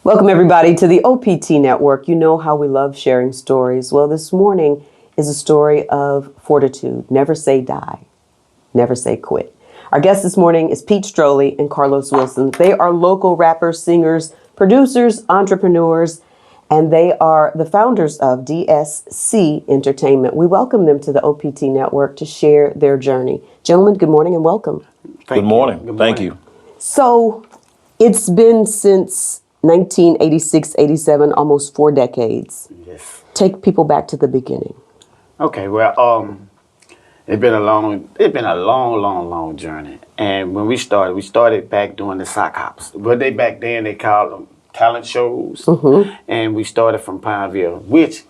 Welcome, everybody, to the OPT Network. You know how we love sharing stories. Well, this morning is a story of fortitude. Never say die. Never say quit. Our guest this morning is Pete Strolley and Carlos Wilson. They are local rappers, singers, producers, entrepreneurs, and they are the founders of DSC Entertainment. We welcome them to the OPT Network to share their journey. Gentlemen, good morning and welcome. Good morning. Thank you. So it's been since 1986, 87, almost 4 decades. Yes. Take people back to the beginning. Okay. Well, it's been a long journey. And when we started back doing the sock hops. But back then they called them talent shows. Mm-hmm. And we started from Pineville, which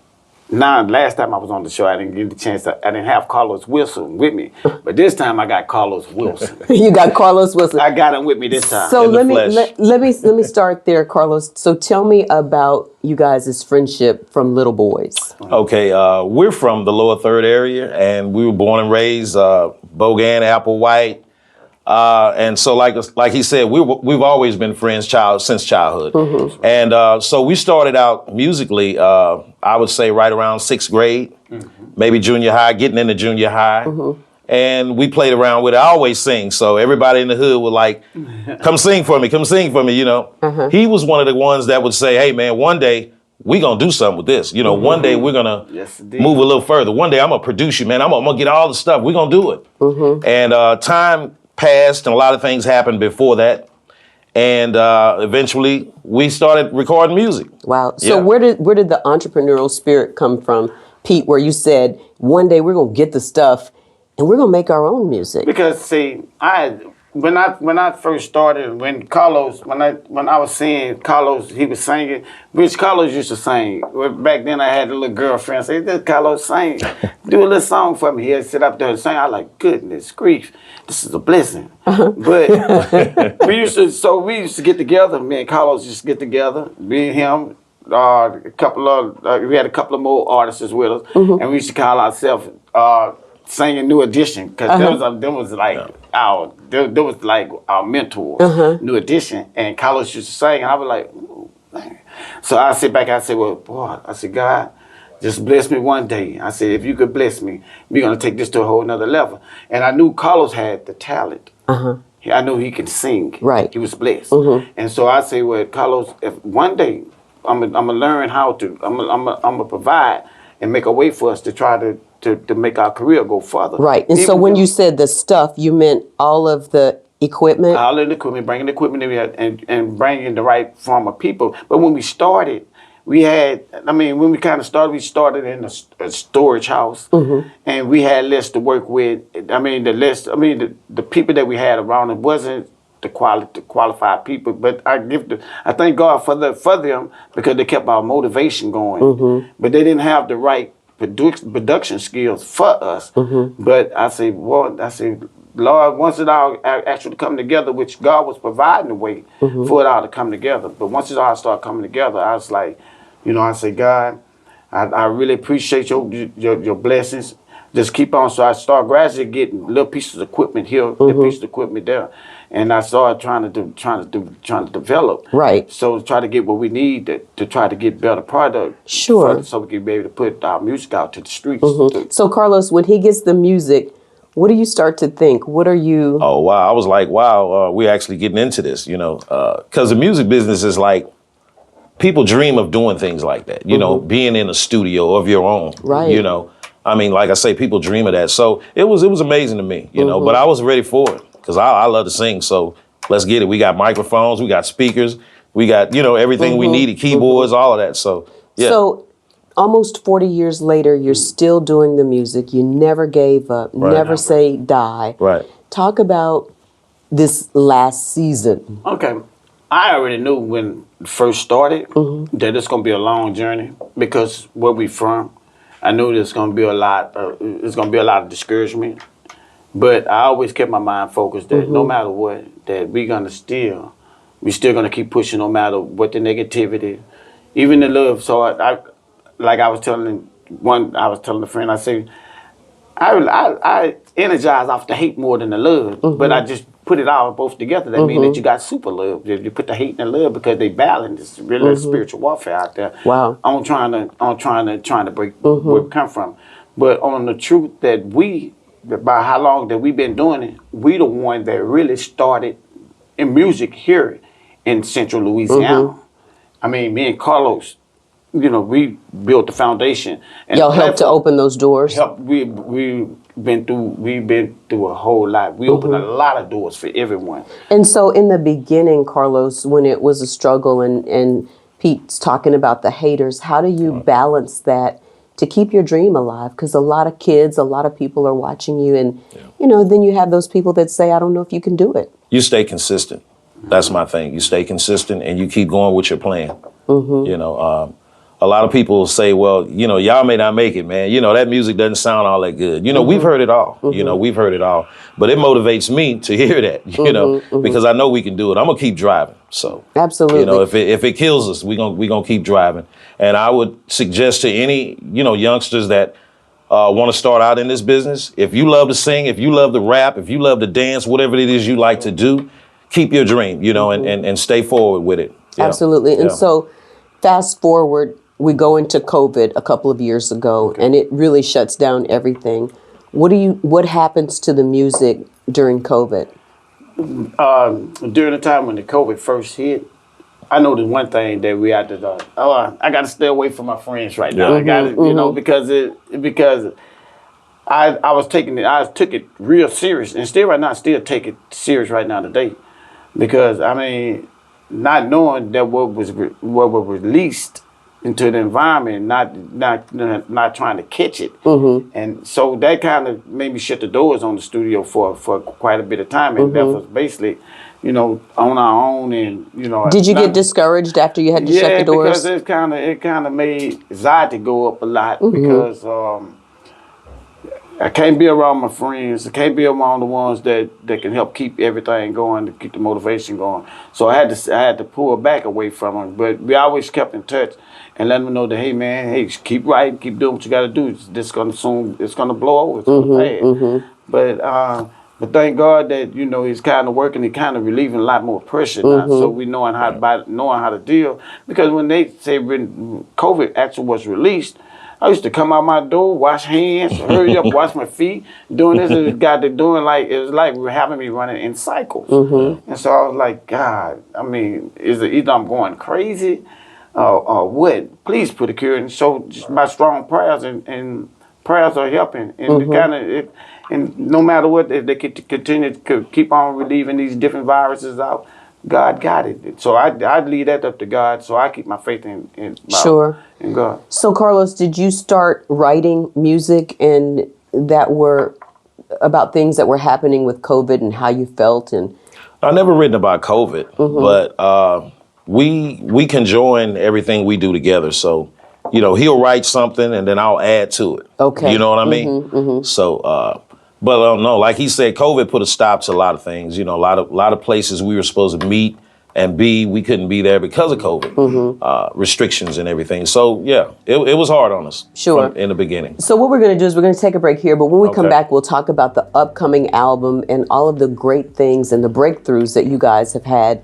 now last time I was on the show, I didn't get the chance. I didn't have Carlos Wilson with me, but this time I got Carlos Wilson. You got Carlos Wilson. I got him with me this time. So let me start there, Carlos. So tell me about you guys' friendship from little boys. Okay, we're from the lower third area, and we were born and raised Bogan, Applewhite. And so, like he said, we've always been friends since childhood. Mm-hmm. And so we started out musically, I would say right around 6th grade, maybe junior high, getting into junior high. Mm-hmm. And we played around with it. I always sing, so everybody in the hood would like, come sing for me, you know. Uh-huh. He was one of the ones that would say, hey, man, one day we gonna do something with this. You know, one day we're gonna move a little further. One day I'm gonna produce you, man. I'm gonna get all the stuff. We're gonna do it. Mm-hmm. And time passed and a lot of things happened before that. And eventually we started recording music. Wow. So where did the entrepreneurial spirit come from, Pete, where you said one day we're going to get the stuff and we're going to make our own music? Because see, when I first started, when I was seeing Carlos, he was singing, which Carlos used to sing. Back then I had a little girlfriend say, this Carlos sing, do a little song for me. He'd sit up there and sing. I like, goodness grief, this is a blessing. Uh-huh. But we used to get together, me and Carlos used to get together, me and him, we had a couple of more artists with us, and we used to call ourselves singing New Edition, because there was like our mentor, New Edition, and Carlos used to sing, and I was like, ooh, man. So I sit back, I said, well, boy, I said, God, just bless me one day. I said, if you could bless me, we're gonna take this to a whole nother level. And I knew Carlos had the talent. I knew he could sing. Right. He was blessed. And so I say, well, Carlos, if one day I'm gonna learn how to, I'm gonna provide and make a way for us to try to make our career go further. Right. And so when you said the stuff, you meant all of the equipment? All of the equipment, bringing the equipment that we had and bringing the right form of people. But when we started, we started in a storage house, and we had lists to work with. The people that we had around it wasn't the qualified people, but I thank God for them because they kept our motivation going. But they didn't have the right production skills for us. But I say, Lord, once it all actually come together, which God was providing the way for it all to come together. But once it all started coming together, I was like, I say, God, I really appreciate your blessings. Just keep on. So I started gradually getting little pieces of equipment here, little pieces of equipment there, and I started trying to develop. Right. So to try to get what we need to try to get better product. Sure. So we can be able to put our music out to the streets. So Carlos, when he gets the music, what do you start to think? What are you? Oh wow! I was like, wow, we're actually getting into this, because the music business is like. People dream of doing things like that, being in a studio of your own, right? Like I say, people dream of that. So it was amazing to me, but I was ready for it because I love to sing. So let's get it. We got microphones, we got speakers, we got, everything we needed, keyboards, all of that. So, yeah. So almost 40 years later, you're still doing the music. You never gave up, never say die. Right. Talk about this last season. Okay. I already knew when it first started that it's going to be a long journey because where we from, I knew there's going to be a lot of discouragement. But I always kept my mind focused that no matter what, that we're still going to keep pushing no matter what the negativity, even the love. So I was telling a friend, I said, I energize off the hate more than the love, but I just put it all both together, that means that you got super love. If you put the hate and the love, because they balance. It's really a spiritual warfare out there. Wow. I'm trying to break where we come from. But on the truth that by how long that we've been doing it, we the one that really started in music here in Central Louisiana. I mean, me and Carlos, we built the foundation. And Y'all helped to open those doors. We've been through a whole lot. We opened a lot of doors for everyone. And so in the beginning, Carlos, when it was a struggle and Pete's talking about the haters, how do you balance that to keep your dream alive? Because a lot of kids, a lot of people are watching you, and then you have those people that say, I don't know if you can do it. You stay consistent. That's my thing. You stay consistent and you keep going with your plan. A lot of people say, well, y'all may not make it, man. That music doesn't sound all that good. We've heard it all. We've heard it all. But it motivates me to hear that, because I know we can do it. I'm going to keep driving. So, absolutely. If it kills us, we're gonna keep driving. And I would suggest to any, youngsters that want to start out in this business, if you love to sing, if you love to rap, if you love to dance, whatever it is you like to do, keep your dream, and stay forward with it. Absolutely. And so fast forward, we go into COVID a couple of years ago, and it really shuts down everything. What happens to the music during COVID? During the time when the COVID first hit, I know there's one thing that we had to do. I got to stay away from my friends right now. I got to, because I took it real serious, and still right now, I still take it serious right now today, because not knowing that what was released into the environment, not trying to catch it, and so that kind of made me shut the doors on the studio for quite a bit of time, and that was basically, on our own, and Did you get discouraged after you had to shut the doors? Yeah, because it kind of made anxiety go up a lot, because I can't be around my friends. I can't be around the ones that can help keep everything going, to keep the motivation going. So I had to pull back away from them. But we always kept in touch and let them know that, hey man, keep writing, keep doing what you got to do. It's gonna blow over. It's gonna pass. But thank God that he's kind of working. He kind of relieving a lot more pressure now. So we knowing how to deal. Because when COVID actually was released, I used to come out my door, wash hands, hurry up, wash my feet, doing this, and it got to doing it was like we were having me running in cycles. And so I was like, God, is it either I'm going crazy or what? Please put a cure. And so just my strong prayers and prayers are helping. And and no matter what, if they could continue to keep on relieving these different viruses out, God got it. So I'd leave that up to God. So I keep my faith in God. So Carlos, did you start writing music and that were about things that were happening with COVID and how you felt? And I've never written about COVID, but we can join everything we do together. So, he'll write something and then I'll add to it. Okay. You know what I mean? So, but no, like he said, COVID put a stop to a lot of things. A lot of places we were supposed to meet and we couldn't be there because of COVID restrictions and everything. So yeah, it was hard on us. Sure. In the beginning. So what we're going to do is we're going to take a break here, but when we come back, we'll talk about the upcoming album and all of the great things and the breakthroughs that you guys have had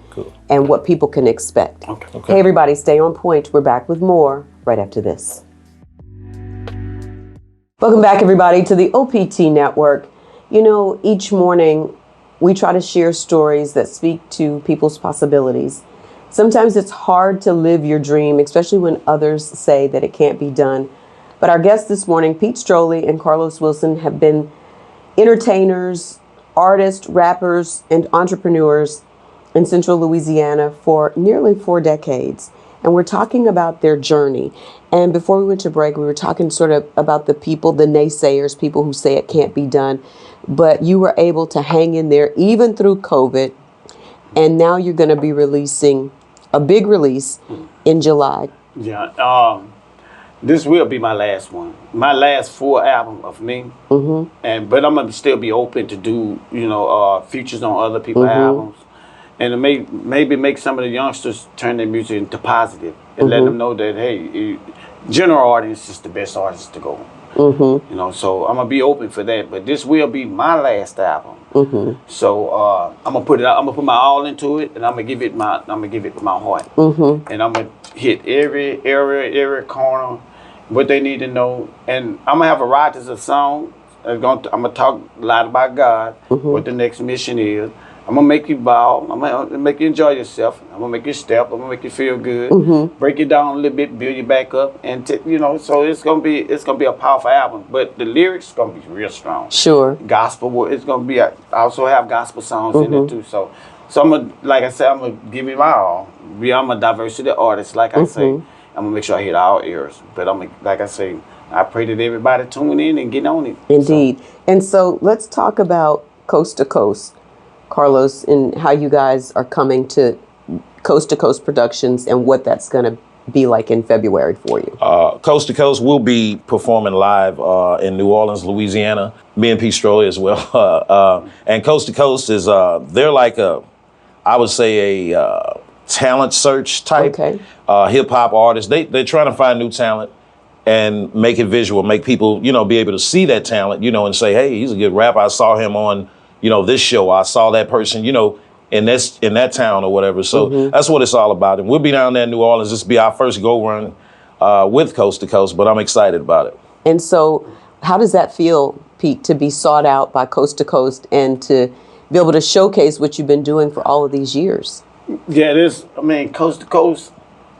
and what people can expect. Okay. Hey everybody, stay on point. We're back with more right after this. Welcome back, everybody, to the OPT Network. Each morning we try to share stories that speak to people's possibilities. Sometimes it's hard to live your dream, especially when others say that it can't be done. But our guests this morning, Pete Strolley and Carlos Wilson, have been entertainers, artists, rappers, and entrepreneurs in Central Louisiana for nearly 4 decades. And we're talking about their journey. And before we went to break, we were talking sort of about the people, the naysayers, people who say it can't be done. But you were able to hang in there even through COVID. And now you're going to be releasing a big release in July. Yeah. This will be my last one. My last full album of me. But I'm going to still be open to do, features on other people's albums. And maybe make some of the youngsters turn their music into positive and let them know that, hey, general audience is the best artist to go. You know, so I'm gonna be open for that. But this will be my last album. So I'm gonna put it out. I'm gonna put my all into it, and I'm gonna give it my heart. And I'm gonna hit every area, every corner, what they need to know. And I'm gonna have a writers of song. I'm gonna talk a lot about God, what the next mission is. I'm gonna make you bow. I'm gonna make you enjoy yourself. I'm gonna make you step. I'm gonna make you feel good. Break you down a little bit, build you back up, and you know. So it's gonna be a powerful album. But the lyrics gonna be real strong. Sure. Gospel. It's gonna be. I also have gospel songs in it too. So I'm gonna, like I said, I'm gonna give it my all. I'm a diversity artist, like I say. I'm gonna make sure I hit all ears. But like I say, I pray that everybody tune in and get on it. Indeed. And so let's talk about Coast to Coast, Carlos, and how you guys are coming to Coast Productions and what that's going to be like in February for you. Coast to Coast will be performing live in New Orleans, Louisiana. Me and Pete Strolley as well. And Coast to Coast is, they're like I would say a talent search type hip hop artist. They're trying to find new talent and make it visual, make people, be able to see that talent, and say, hey, he's a good rapper. I saw him on, this show. I saw that person, in that town or whatever. So that's what it's all about. And we'll be down there in New Orleans. This will be our first go run with Coast to Coast, but I'm excited about it. And so how does that feel, Pete, to be sought out by Coast to Coast and to be able to showcase what you've been doing for all of these years? Yeah, Coast to Coast,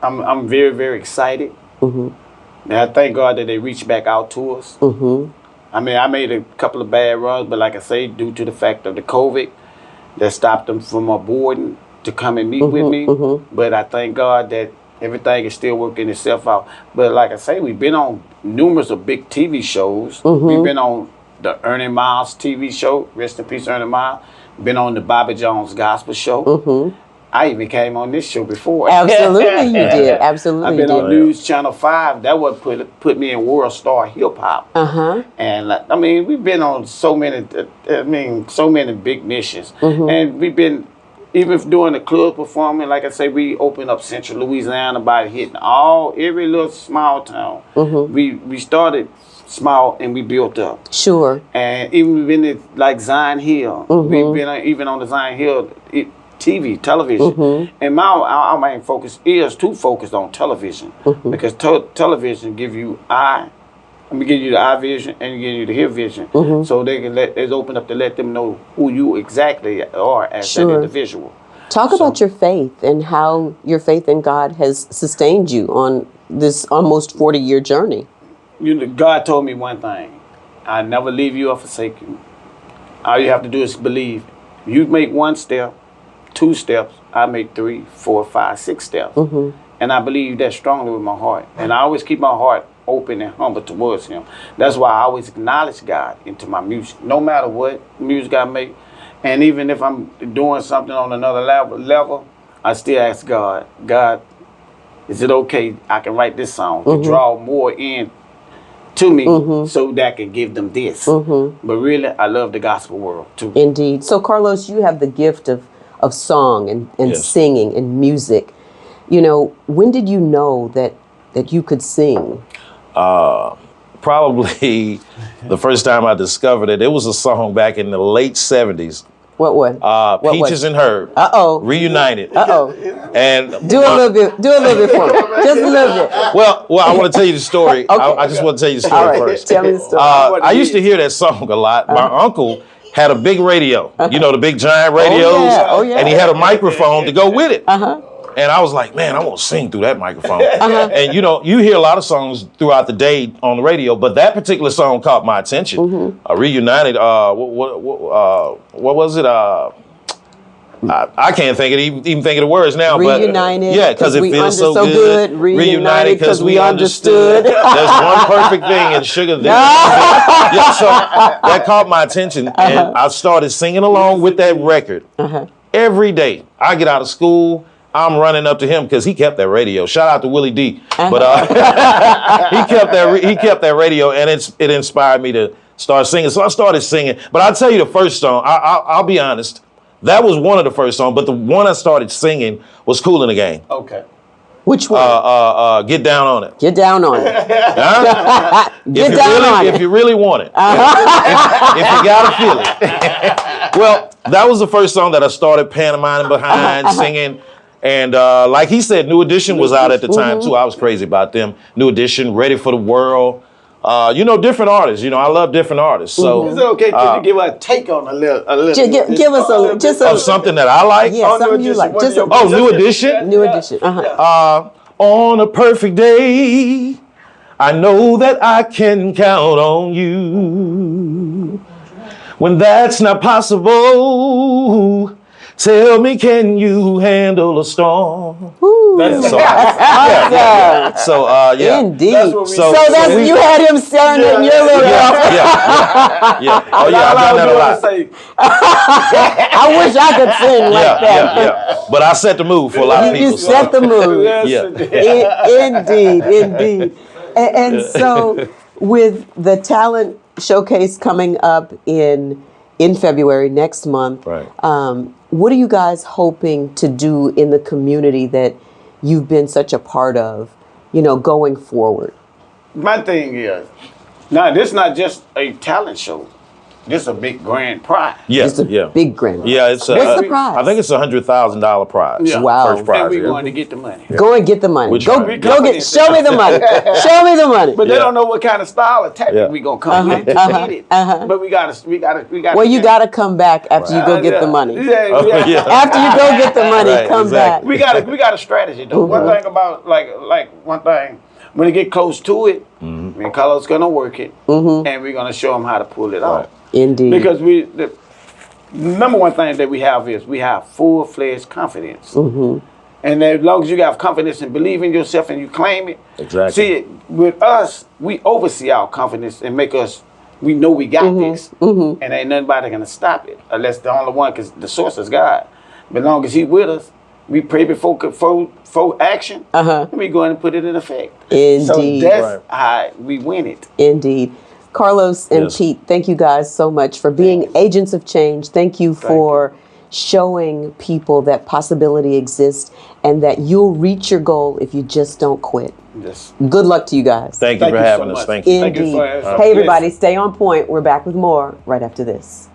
I'm very, very excited. And I thank God that they reached back out to us. I made a couple of bad runs, but like I say, due to the fact of the COVID, that stopped them from boarding to come and meet with me. But I thank God that everything is still working itself out. But like I say, we've been on numerous of big TV shows. We've been on the Ernie Miles TV show, rest in peace, Ernie Miles. Been on the Bobby Jones Gospel show. I even came on this show before. Absolutely, you did. Absolutely, I've been on News Channel 5. That would put me in World Star Hip Hop. And we've been on so many big missions. And we've been even doing the club performing. Like I say, we opened up Central Louisiana by hitting every little small town. We started small and we built up. Sure. And even been like Zion Hill. We've been even on the Zion Hill. TV, television, and our main focus is to focus on television because television give you give you the eye vision and give you the hear vision, so they can it's open up to let them know who you exactly are as an individual. Talk about your faith and how your faith in God has sustained you on this almost 40-year journey. God told me one thing: I never leave you or forsake you. All you have to do is believe. You make one step. 2 steps, I make 3, 4, 5, 6 steps. And I believe that strongly with my heart. And I always keep my heart open and humble towards him. That's why I always acknowledge God into my music, no matter what music I make. And even if I'm doing something on another level, I still ask God, is it okay I can write this song to draw more in to me so that I can give them this. But really, I love the gospel world too. Indeed. So Carlos, you have the gift of song and singing and music. When did you know that you could sing? Probably the first time I discovered it. It was a song back in the late 70s. What was? Peaches and Herb. Reunited. And do a little bit for me. Just a little bit. Well, I want to tell you the story. I just want to tell you the story first. Tell me the story. I used to hear that song a lot. My uncle had a big radio, the big giant radios, and he had a microphone to go with it. And I was like, man, I want to sing through that microphone. And you hear a lot of songs throughout the day on the radio, but that particular song caught my attention. Reunited, what was it? I can't even think of the words now. Reunited, but because it feels so good. Reunited because we understood. There's one perfect thing in Sugar. So that caught my attention, and I started singing along with that record every day. I get out of school, I'm running up to him because he kept that radio. Shout out to Willie D. But he kept that radio, and it inspired me to start singing. So I started singing. But I'll tell you the first song. I'll be honest. That was one of the first songs, but the one I started singing was Kool in the Gang. Okay. Which one? Get down on it. Get down on it. Huh? Get down on it. If you really want it. If you gotta feel it. Well, that was the first song that I started pantomiming behind, singing. And like he said, New Edition was out at the time too. I was crazy about them. New Edition, Ready for the World. Different artists. I love different artists. So Is it okay? Can you give a take on a little? Give us of something that I like. Yeah, something you like. Just New Edition. New Edition. On a perfect day, I know that I can count on you. When that's not possible, tell me, can you handle a storm? That's awesome. So, yeah. Indeed. So you had him staring at your little. Yeah. Oh, yeah, I've done that a lot. I wish I could sing like that. Yeah. But I set the mood for a lot of people. You set the mood. Yeah. Indeed. And so, with the talent showcase coming up in February next month, Right. What are you guys hoping to do in the community that you've been such a part of, going forward? My thing is, now this is not just a talent show. This is a big grand prize. Yeah, It's a big grand. Yeah, it's What's the prize? I think it's $100,000 prize. Yeah. Wow. First prize. And we're yeah. going to get the money. Go and get the money. Which Go one? get. Show me the money. Show me the money. But they don't know what kind of style of tactic Yeah. we gonna come with to get it. But we gotta. Well, you got to come back after you go get the money. Yeah. Yeah. After you go get the money, Right, come exactly. We got a strategy though. One thing about one thing, when it get close to it, me and Carlos gonna work it, and we're gonna show them how to pull it off. back. Indeed. Because the number one thing that we have full-fledged confidence. And as long as you have confidence and believe in yourself and you claim it, Exactly. see, with us, we oversee our confidence and make us, we know we got this, and ain't nobody gonna stop it unless the only one, because the source is God. But as long as He with us, we pray before action, and we go in and put it in effect. Indeed. So that's how we win it. Indeed. Carlos and Yes. Pete, thank you guys so much for being agents of change. Thank you for showing people that possibility exists and that you'll reach your goal if you just don't quit. Yes. Good luck to you guys. Thank you for so having us. much. Thank you. Thank you Indeed. for Hey, everybody, stay on point. We're back with more right after this.